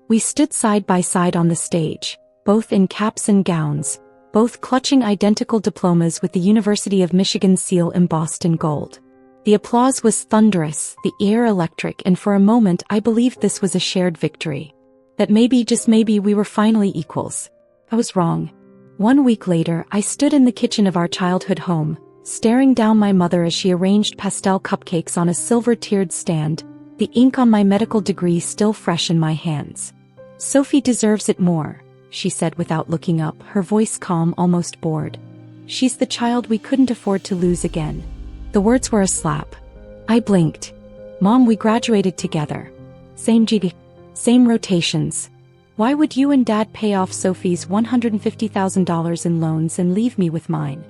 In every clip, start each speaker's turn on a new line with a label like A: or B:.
A: We stood side by side on the stage, both in caps and gowns, both clutching identical diplomas with the University of Michigan seal embossed in gold. The applause was thunderous, the air electric, and for a moment I believed this was a shared victory. That maybe, just maybe, we were finally equals. I was wrong. 1 week later, I stood in the kitchen of our childhood home, staring down my mother as she arranged pastel cupcakes on a silver-tiered stand, the ink on my medical degree still fresh in my hands. "Sophie deserves it more," she said without looking up, her voice calm, almost bored. "She's the child we couldn't afford to lose again." The words were a slap. I blinked. "Mom, we graduated together. Same GD. Same rotations. Why would you and Dad pay off Sophie's $150,000 in loans and leave me with mine?"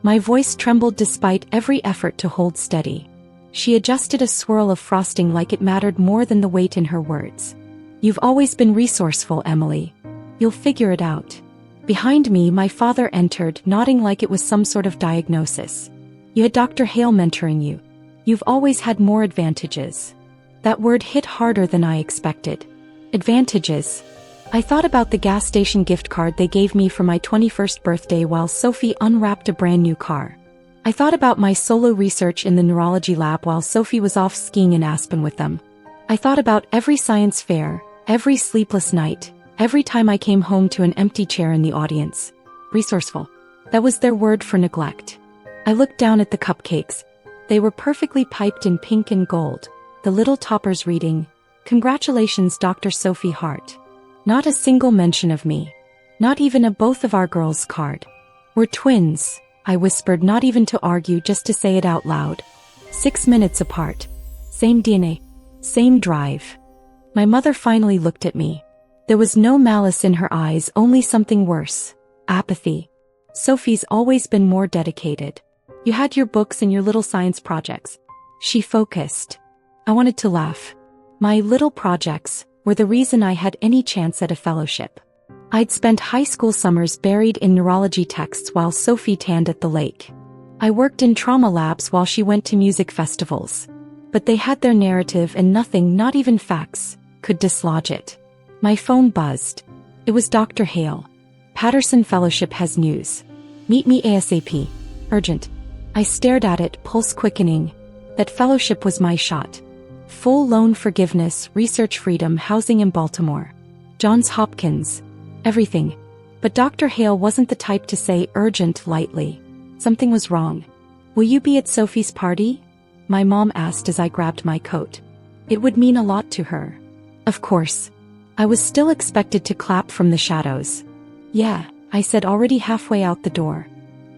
A: My voice trembled despite every effort to hold steady. She adjusted a swirl of frosting like it mattered more than the weight in her words. "You've always been resourceful, Emily. You'll figure it out." Behind me, my father entered, nodding like it was some sort of diagnosis. "You had Dr. Hale mentoring you. You've always had more advantages." That word hit harder than I expected. Advantages. I thought about the gas station gift card they gave me for my 21st birthday while Sophie unwrapped a brand new car. I thought about my solo research in the neurology lab while Sophie was off skiing in Aspen with them. I thought about every science fair, every sleepless night, every time I came home to an empty chair in the audience. Resourceful. That was their word for neglect. I looked down at the cupcakes. They were perfectly piped in pink and gold, the little toppers reading, "Congratulations, Dr. Sophie Hart." Not a single mention of me. Not even a "both of our girls" card. "We're twins," I whispered, not even to argue, just to say it out loud. 6 minutes apart. Same DNA. Same drive. My mother finally looked at me. There was no malice in her eyes, only something worse. Apathy. "Sophie's always been more dedicated. You had your books and your little science projects." She focused. I wanted to laugh. My little projects were the reason I had any chance at a fellowship. I'd spent high school summers buried in neurology texts while Sophie tanned at the lake. I worked in trauma labs while she went to music festivals. But they had their narrative and nothing, not even facts, could dislodge it. My phone buzzed. It was Dr. Hale. "Patterson Fellowship has news. Meet me ASAP. Urgent." I stared at it, pulse quickening. That fellowship was my shot. Full loan forgiveness, research freedom, housing in Baltimore. Johns Hopkins. Everything. But Dr. Hale wasn't the type to say urgent lightly. Something was wrong. "Will you be at Sophie's party?" my mom asked as I grabbed my coat. It would mean a lot to her. Of course. I was still expected to clap from the shadows. "Yeah," I said, already halfway out the door.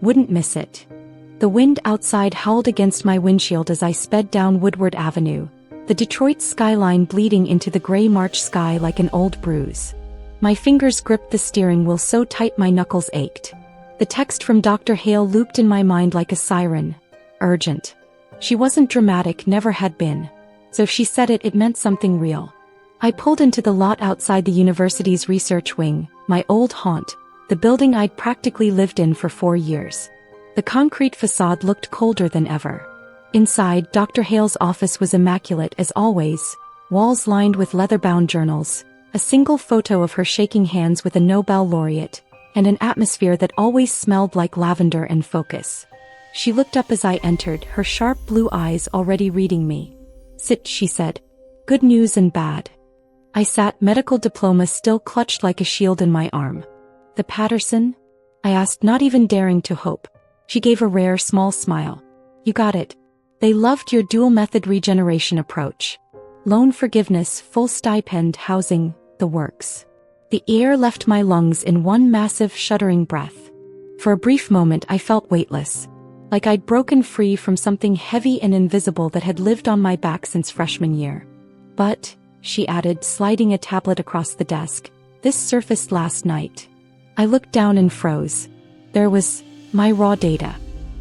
A: "Wouldn't miss it." The wind outside howled against my windshield as I sped down Woodward Avenue, the Detroit skyline bleeding into the gray March sky like an old bruise. My fingers gripped the steering wheel so tight my knuckles ached. The text from Dr. Hale looped in my mind like a siren. Urgent. She wasn't dramatic, never had been. So if she said it, it meant something real. I pulled into the lot outside the university's research wing, my old haunt, the building I'd practically lived in for 4 years. The concrete facade looked colder than ever. Inside, Dr. Hale's office was immaculate as always, walls lined with leather-bound journals, a single photo of her shaking hands with a Nobel laureate, and an atmosphere that always smelled like lavender and focus. She looked up as I entered, her sharp blue eyes already reading me. "Sit," she said. "Good news and bad." I sat, medical diploma still clutched like a shield in my arm. "The Patterson?" I asked, not even daring to hope. She gave a rare, small smile. "You got it. They loved your dual-method regeneration approach. Loan forgiveness, full stipend, housing, the works." The air left my lungs in one massive, shuddering breath. For a brief moment I felt weightless, like I'd broken free from something heavy and invisible that had lived on my back since freshman year. "But," she added, sliding a tablet across the desk, "this surfaced last night." I looked down and froze. There was my raw data.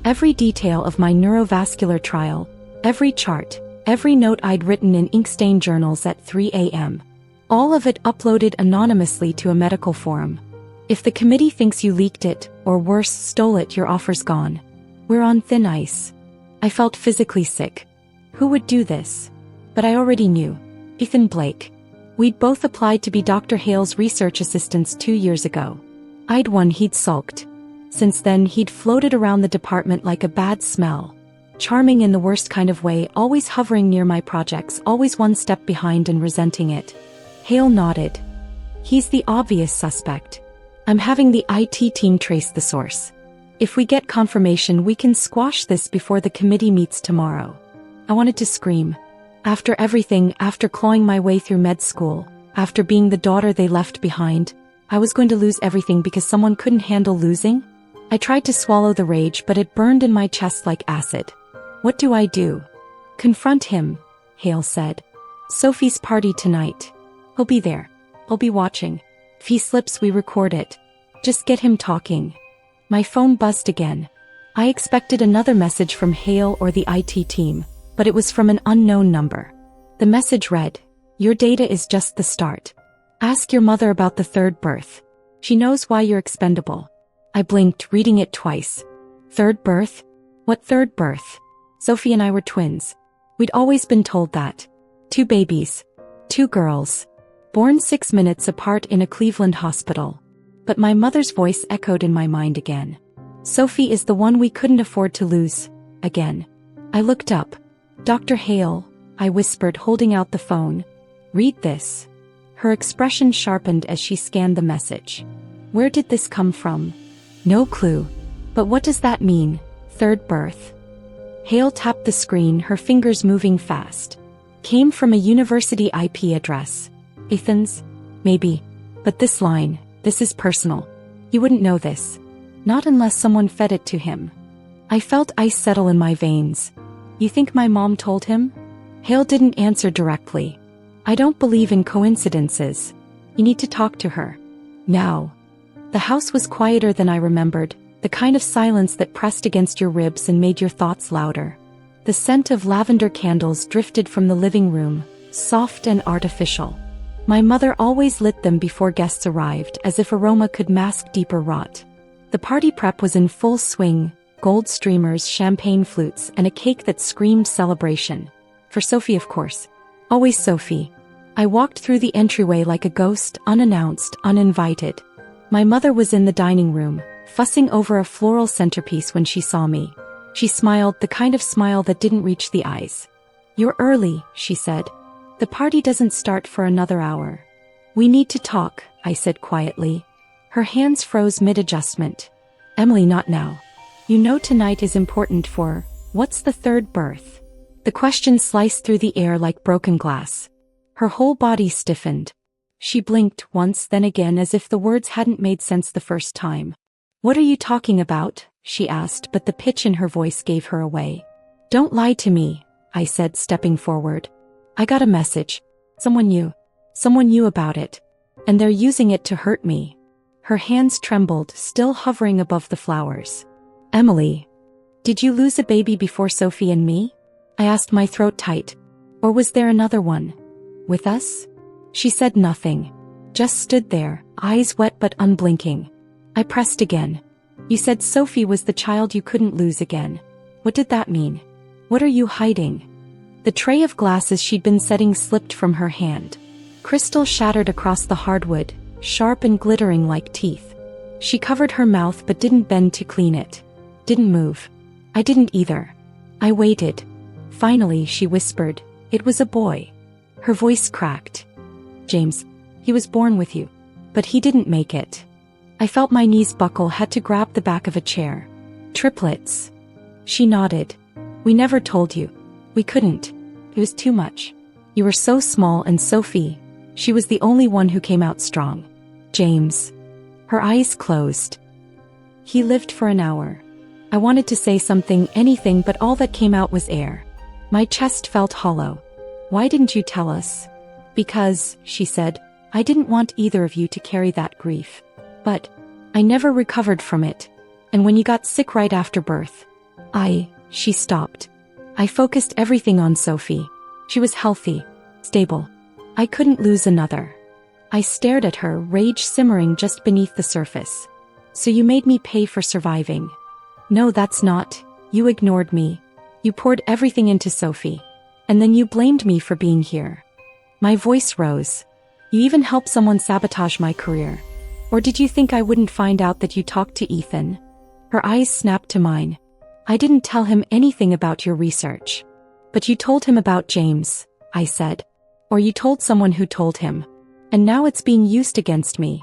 A: Every detail of my neurovascular trial, every chart, every note I'd written in ink-stained journals at 3 a.m. All of it uploaded anonymously to a medical forum. If the committee thinks you leaked it, or worse, stole it, your offer's gone. We're on thin ice. I felt physically sick. Who would do this? But I already knew. Ethan Blake. We'd both applied to be Dr. Hale's research assistants 2 years ago. I'd won, he'd sulked. Since then, he'd floated around the department like a bad smell. Charming in the worst kind of way, always hovering near my projects, always one step behind and resenting it. Hale nodded. He's the obvious suspect. I'm having the IT team trace the source. If we get confirmation, we can squash this before the committee meets tomorrow. I wanted to scream. After everything, after clawing my way through med school, after being the daughter they left behind, I was going to lose everything because someone couldn't handle losing? I tried to swallow the rage, but it burned in my chest like acid. What do I do? Confront him, Hale said. Sophie's party tonight. He'll be there. I'll be watching. If he slips, we record it. Just get him talking. My phone buzzed again. I expected another message from Hale or the IT team, but it was from an unknown number. The message read, "Your data is just the start. Ask your mother about the third birth. She knows why you're expendable." I blinked, reading it twice. Third birth? What third birth? Sophie and I were twins. We'd always been told that. 2 babies. 2 girls. Born 6 minutes apart in a Cleveland hospital. But my mother's voice echoed in my mind again. Sophie is the one we couldn't afford to lose. Again. I looked up. Dr. Hale, I whispered, holding out the phone. Read this. Her expression sharpened as she scanned the message. Where did this come from? No clue. But what does that mean? Third birth? Hale tapped the screen, her fingers moving fast. Came from a university IP address. Athens? Maybe. But this line, this is personal. You wouldn't know this. Not unless someone fed it to him. I felt ice settle in my veins. You think my mom told him? Hale didn't answer directly. I don't believe in coincidences. You need to talk to her. Now. The house was quieter than I remembered, the kind of silence that pressed against your ribs and made your thoughts louder. The scent of lavender candles drifted from the living room, soft and artificial. My mother always lit them before guests arrived, as if aroma could mask deeper rot. The party prep was in full swing, gold streamers, champagne flutes, and a cake that screamed celebration. For Sophie, of course. Always Sophie. I walked through the entryway like a ghost, unannounced, uninvited. My mother was in the dining room, fussing over a floral centerpiece when she saw me. She smiled, the kind of smile that didn't reach the eyes. You're early, she said. The party doesn't start for another hour. We need to talk, I said quietly. Her hands froze mid-adjustment. Emily, not now. You know tonight is important for, what's the third birth? The question sliced through the air like broken glass. Her whole body stiffened. She blinked once, then again, as if the words hadn't made sense the first time. What are you talking about? She asked, but the pitch in her voice gave her away. Don't lie to me, I said, stepping forward. I got a message. Someone knew about it. And they're using it to hurt me. Her hands trembled, still hovering above the flowers. Emily, did you lose a baby before Sophie and me? I asked, my throat tight. Or was there another one? With us? She said nothing. Just stood there, eyes wet but unblinking. I pressed again. You said Sophie was the child you couldn't lose again. What did that mean? What are you hiding? The tray of glasses she'd been setting slipped from her hand. Crystal shattered across the hardwood, sharp and glittering like teeth. She covered her mouth but didn't bend to clean it. Didn't move. I didn't either. I waited. Finally, she whispered, it was a boy. Her voice cracked. James, he was born with you. But he didn't make it. I felt my knees buckle, had to grab the back of a chair. Triplets. She nodded. We never told you. We couldn't. It was too much. You were so small, and Sophie, she was the only one who came out strong. James. Her eyes closed. He lived for an hour. I wanted to say something, anything, but all that came out was air. My chest felt hollow. Why didn't you tell us? Because, she said, I didn't want either of you to carry that grief. But I never recovered from it. And when you got sick right after birth, she stopped. I focused everything on Sophie. She was healthy, stable. I couldn't lose another. I stared at her, rage simmering just beneath the surface. So you made me pay for surviving. No, that's not. You ignored me. You poured everything into Sophie. And then you blamed me for being here. My voice rose. You even helped someone sabotage my career. Or did you think I wouldn't find out that you talked to Ethan? Her eyes snapped to mine. I didn't tell him anything about your research. But you told him about James, I said. Or you told someone who told him. And now it's being used against me.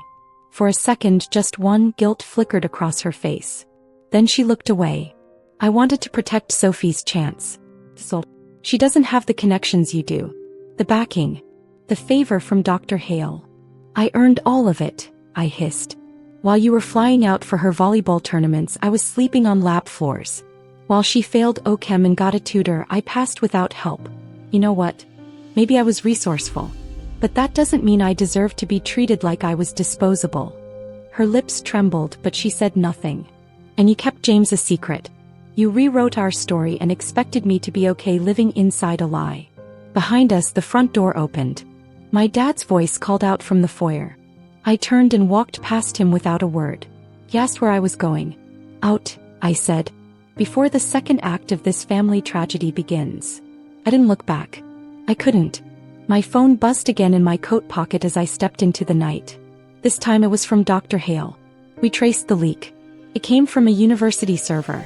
A: For a second, just one guilt flickered across her face. Then she looked away. I wanted to protect Sophie's chance. So, she doesn't have the connections you do. The backing. The favor from Dr. Hale. I earned all of it, I hissed. While you were flying out for her volleyball tournaments, I was sleeping on lab floors. While she failed OChem and got a tutor, I passed without help. You know what? Maybe I was resourceful. But that doesn't mean I deserve to be treated like I was disposable. Her lips trembled, but she said nothing. And you kept James a secret. You rewrote our story and expected me to be okay living inside a lie. Behind us, the front door opened. My dad's voice called out from the foyer. I turned and walked past him without a word. He asked where I was going. Out, I said. Before the second act of this family tragedy begins. I didn't look back. I couldn't. My phone buzzed again in my coat pocket as I stepped into the night. This time it was from Dr. Hale. We traced the leak. It came from a university server.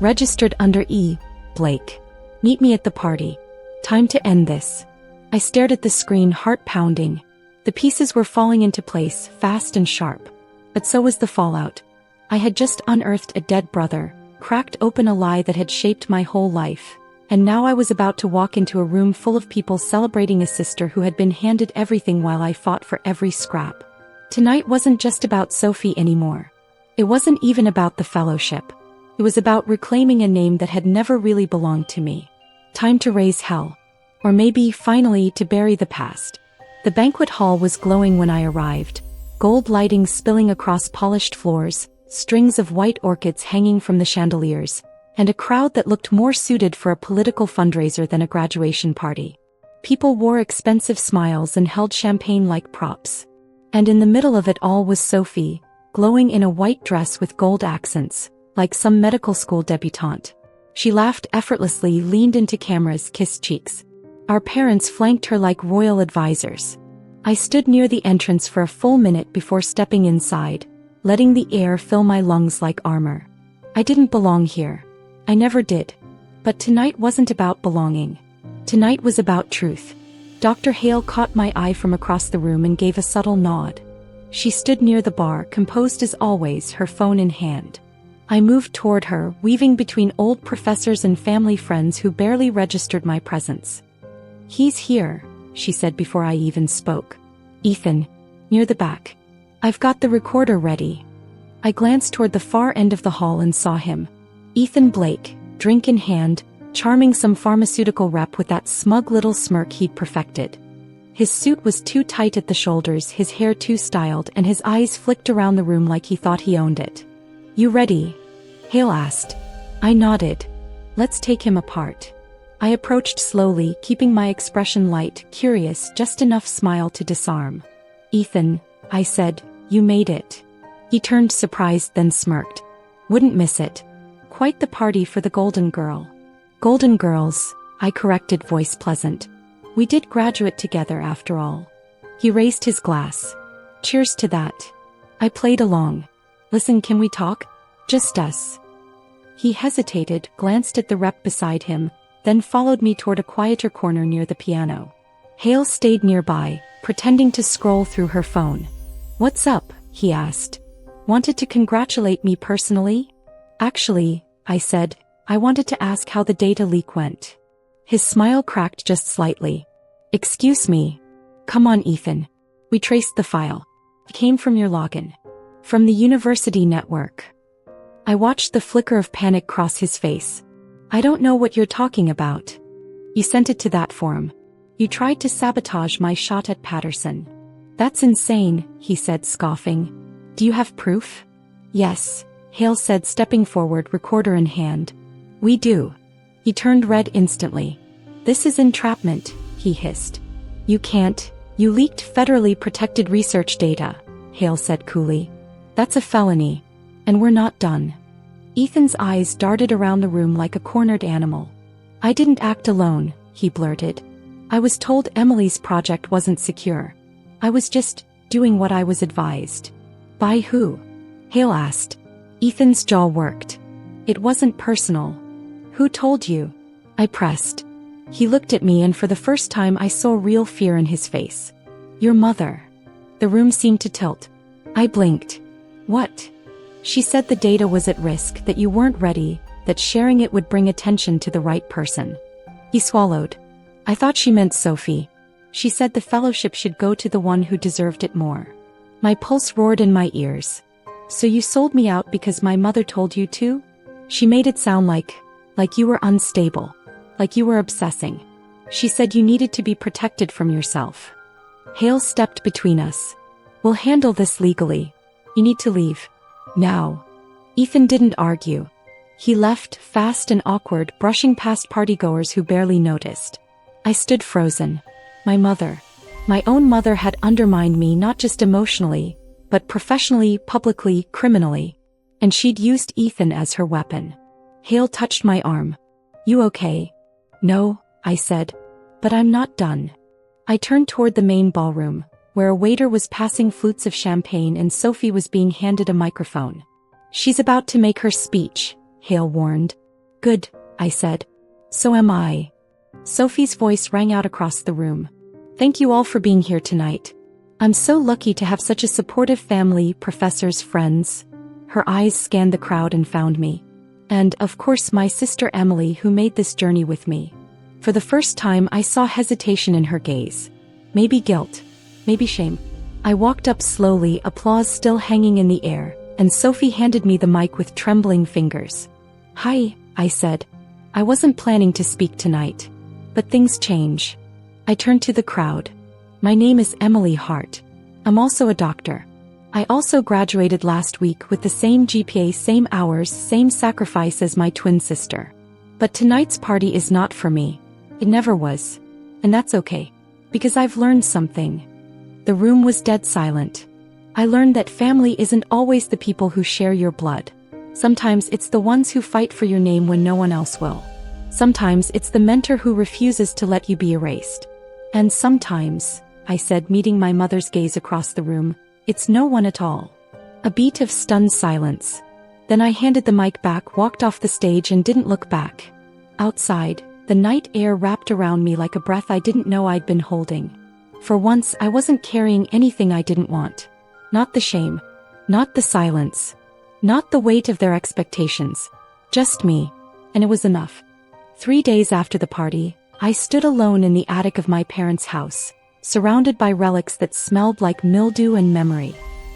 A: Registered under E. Blake. Meet me at the party. Time to end this. I stared at the screen, heart pounding. The pieces were falling into place, fast and sharp. But so was the fallout. I had just unearthed a dead brother, cracked open a lie that had shaped my whole life. And now I was about to walk into a room full of people celebrating a sister who had been handed everything while I fought for every scrap. Tonight wasn't just about Sophie anymore. It wasn't even about the fellowship. It was about reclaiming a name that had never really belonged to me. Time to raise hell. Or maybe, finally, to bury the past. The banquet hall was glowing when I arrived. Gold lighting spilling across polished floors, strings of white orchids hanging from the chandeliers, and a crowd that looked more suited for a political fundraiser than a graduation party. People wore expensive smiles and held champagne like props. And in the middle of it all was Sophie, glowing in a white dress with gold accents, like some medical school debutante. She laughed effortlessly, leaned into cameras, kissed cheeks. Our parents flanked her like royal advisors. I stood near the entrance for a full minute before stepping inside, letting the air fill my lungs like armor. I didn't belong here. I never did. But tonight wasn't about belonging. Tonight was about truth. Dr. Hale caught my eye from across the room and gave a subtle nod. She stood near the bar, composed as always, her phone in hand. I moved toward her, weaving between old professors and family friends who barely registered my presence. He's here, she said before I even spoke. Ethan, near the back. I've got the recorder ready. I glanced toward the far end of the hall and saw him. Ethan Blake, drink in hand, charming some pharmaceutical rep with that smug little smirk he'd perfected. His suit was too tight at the shoulders, his hair too styled, and his eyes flicked around the room like he thought he owned it. You ready? Hale asked. I nodded. Let's take him apart. I approached slowly, keeping my expression light, curious, just enough smile to disarm. Ethan, I said, you made it. He turned surprised, then smirked. Wouldn't miss it. Quite the party for the Golden Girl. Golden Girls, I corrected, voice pleasant. We did graduate together after all. He raised his glass. Cheers to that. I played along. Listen, can we talk? Just us. He hesitated, glanced at the rep beside him, then followed me toward a quieter corner near the piano. Hale stayed nearby, pretending to scroll through her phone. What's up? He asked. Wanted to congratulate me personally? Actually, I said, I wanted to ask how the data leak went. His smile cracked just slightly. Excuse me. Come on, Ethan. We traced the file. It came from your login. From the university network. I watched the flicker of panic cross his face. I don't know what you're talking about. You sent it to that forum. You tried to sabotage my shot at Patterson. That's insane, he said, scoffing. Do you have proof? Yes, Hale said, stepping forward, recorder in hand. We do. He turned red instantly. This is entrapment, he hissed. You can't. You leaked federally protected research data, Hale said coolly. That's a felony. And we're not done. Ethan's eyes darted around the room like a cornered animal. I didn't act alone, he blurted. I was told Emily's project wasn't secure. I was just doing what I was advised. By who? Hale asked. Ethan's jaw worked. It wasn't personal. Who told you? I pressed. He looked at me, and for the first time I saw real fear in his face. Your mother. The room seemed to tilt. I blinked. What? She said the data was at risk, that you weren't ready, that sharing it would bring attention to the right person. He swallowed. I thought she meant Sophie. She said the fellowship should go to the one who deserved it more. My pulse roared in my ears. So you sold me out because my mother told you to? She made it sound like you were unstable, like you were obsessing. She said you needed to be protected from yourself. Hale stepped between us. We'll handle this legally. You need to leave. Now. Ethan didn't argue. He left, fast and awkward, brushing past partygoers who barely noticed. I stood frozen. My mother. My own mother had undermined me, not just emotionally, but professionally, publicly, criminally. And she'd used Ethan as her weapon. Hale touched my arm. You okay? No, I said. But I'm not done. I turned toward the main ballroom, where a waiter was passing flutes of champagne and Sophie was being handed a microphone. She's about to make her speech, Hale warned. Good, I said. So am I. Sophie's voice rang out across the room. Thank you all for being here tonight. I'm so lucky to have such a supportive family, professors, friends. Her eyes scanned the crowd and found me. And, of course, my sister Emily, who made this journey with me. For the first time, I saw hesitation in her gaze. Maybe guilt. Maybe shame. I walked up slowly, applause still hanging in the air, and Sophie handed me the mic with trembling fingers. Hi, I said. I wasn't planning to speak tonight. But things change. I turned to the crowd. My name is Emily Hart. I'm also a doctor. I also graduated last week with the same GPA, same hours, same sacrifice as my twin sister. But tonight's party is not for me. It never was. And that's okay. Because I've learned something. The room was dead silent. I learned that family isn't always the people who share your blood. Sometimes it's the ones who fight for your name when no one else will. Sometimes it's the mentor who refuses to let you be erased. And sometimes, I said, meeting my mother's gaze across the room, it's no one at all. A beat of stunned silence. Then I handed the mic back, walked off the stage, and didn't look back. Outside, the night air wrapped around me like a breath I didn't know I'd been holding. For once, I wasn't carrying anything I didn't want. Not the shame. Not the silence. Not the weight of their expectations. Just me. And it was enough. 3 days after the party, I stood alone in the attic of my parents' house, surrounded by relics that smelled like mildew and memory.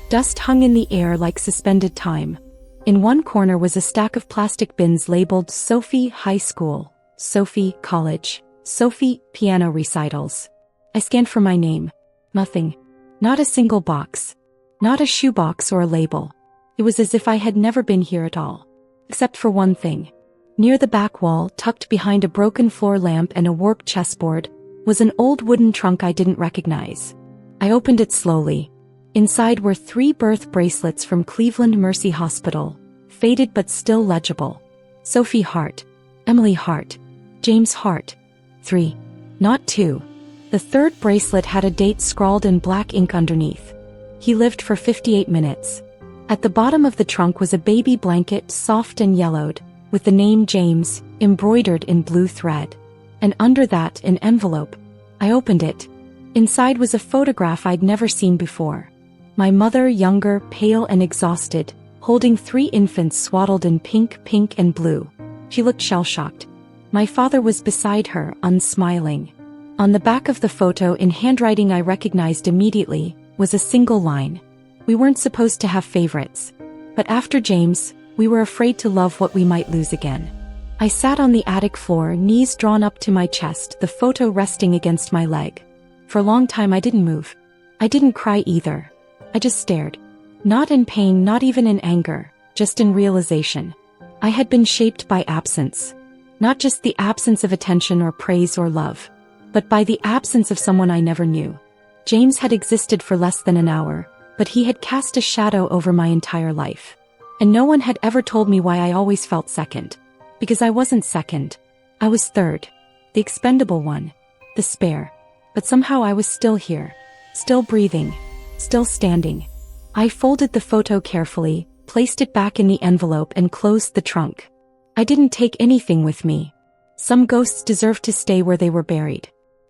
A: Dust hung in the air like suspended time. In one corner was a stack of plastic bins labeled Sophie High School, Sophie College, Sophie Piano Recitals. I scanned for my name. Nothing. Not a single box. Not a shoebox or a label. It was as if I had never been here at all. Except for one thing. Near the back wall, tucked behind a broken floor lamp and a warped chessboard, was an old wooden trunk I didn't recognize. I opened it slowly. Inside were 3 birth bracelets from Cleveland Mercy Hospital, faded but still legible. Sophie Hart, Emily Hart, James Hart. 3. Not 2. The 3rd bracelet had a date scrawled in black ink underneath. He lived for 58 minutes. At the bottom of the trunk was a baby blanket, soft and yellowed, with the name James, embroidered in blue thread. And under that, an envelope. I opened it. Inside was a photograph I'd never seen before. My mother, younger, pale and exhausted, holding 3 infants swaddled in pink, and blue. She looked shell-shocked. My father was beside her, unsmiling. On the back of the photo, in handwriting I recognized immediately, was a single line. We weren't supposed to have favorites. But after James, we were afraid to love what we might lose again. I sat on the attic floor, knees drawn up to my chest, the photo resting against my leg. For a long time I didn't move. I didn't cry either. I just stared. Not in pain, not even in anger, just in realization. I had been shaped by absence. Not just the absence of attention or praise or love, but by the absence of someone I never knew. James had existed for less than an hour, but he had cast a shadow over my entire life. And no one had ever told me why I always felt second. Because I wasn't second. I was third. The expendable one. The spare. But somehow I was still here. Still breathing. Still standing. I folded the photo carefully, placed it back in the envelope and closed the trunk. I didn't take anything with me. Some ghosts deserve to stay where they were buried.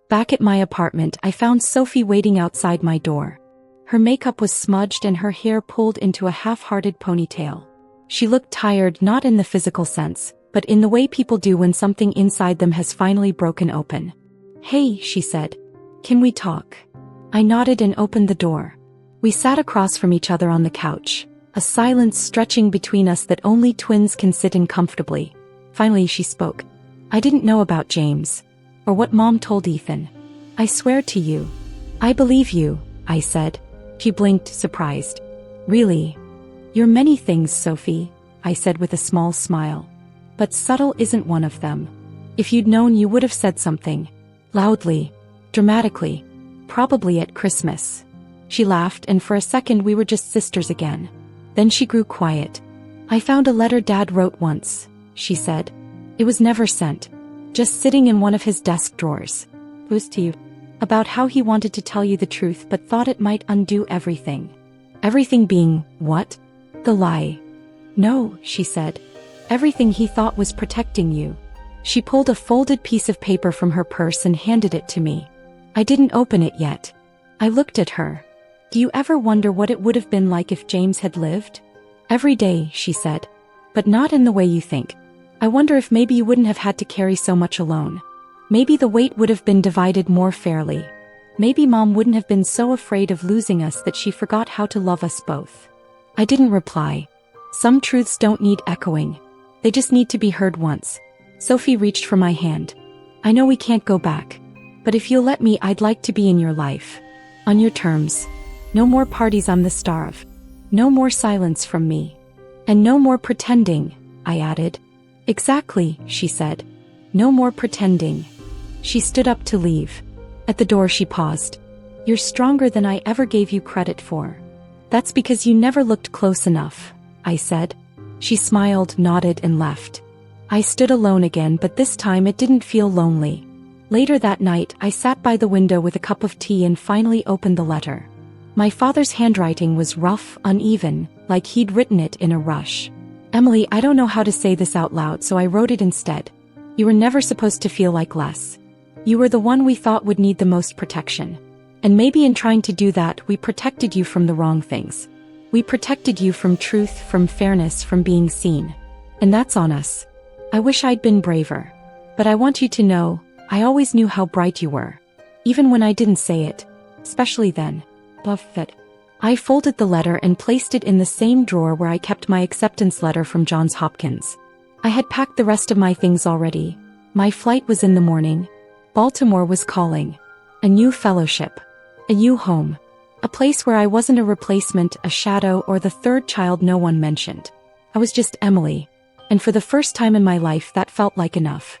A: Back at my apartment, I found Sophie waiting outside my door. Her makeup was smudged and her hair pulled into a half-hearted ponytail. She looked tired, not in the physical sense, but in the way people do when something inside them has finally broken open. "Hey," she said. "Can we talk?" I nodded and opened the door. We sat across from each other on the couch, a silence stretching between us that only twins can sit in comfortably. Finally she spoke. "I didn't know about James. Or what Mom told Ethan. I swear to you." "I believe you," I said. She blinked, surprised. "Really? You're many things, Sophie," I said with a small smile. "But subtle isn't one of them. If you'd known, you would have said something. Loudly. Dramatically. Probably at Christmas." She laughed, and for a second we were just sisters again. Then she grew quiet. "I found a letter Dad wrote once," she said. "It was never sent. Just sitting in one of his desk drawers. It was to you. About how he wanted to tell you the truth but thought it might undo everything." "Everything being what?" "The lie." "No," she said. "Everything he thought was protecting you." She pulled a folded piece of paper from her purse and handed it to me. I didn't open it yet. I looked at her. "Do you ever wonder what it would have been like if James had lived?" "Every day," she said. "But not in the way you think. I wonder if maybe you wouldn't have had to carry so much alone. Maybe the weight would have been divided more fairly. Maybe Mom wouldn't have been so afraid of losing us that she forgot how to love us both." I didn't reply. Some truths don't need echoing. They just need to be heard once. Sophie reached for my hand. "I know we can't go back. But if you'll let me, I'd like to be in your life. On your terms. No more parties I'm the star of. No more silence from me. And no more pretending," I added. "Exactly," she said. "No more pretending." She stood up to leave. At the door she paused. "You're stronger than I ever gave you credit for." "That's because you never looked close enough," I said. She smiled, nodded, and left. I stood alone again, but this time it didn't feel lonely. Later that night, I sat by the window with a cup of tea and finally opened the letter. My father's handwriting was rough, uneven, like he'd written it in a rush. "Emily, I don't know how to say this out loud, so I wrote it instead. You were never supposed to feel like less. You were the one we thought would need the most protection. And maybe in trying to do that, we protected you from the wrong things. We protected you from truth, from fairness, from being seen. And that's on us. I wish I'd been braver. But I want you to know, I always knew how bright you were. Even when I didn't say it. Especially then. Love it." I folded the letter and placed it in the same drawer where I kept my acceptance letter from Johns Hopkins. I had packed the rest of my things already. My flight was in the morning. Baltimore was calling. A new fellowship. A new home. A place where I wasn't a replacement, a shadow, or the third child no one mentioned. I was just Emily. And for the first time in my life, that felt like enough.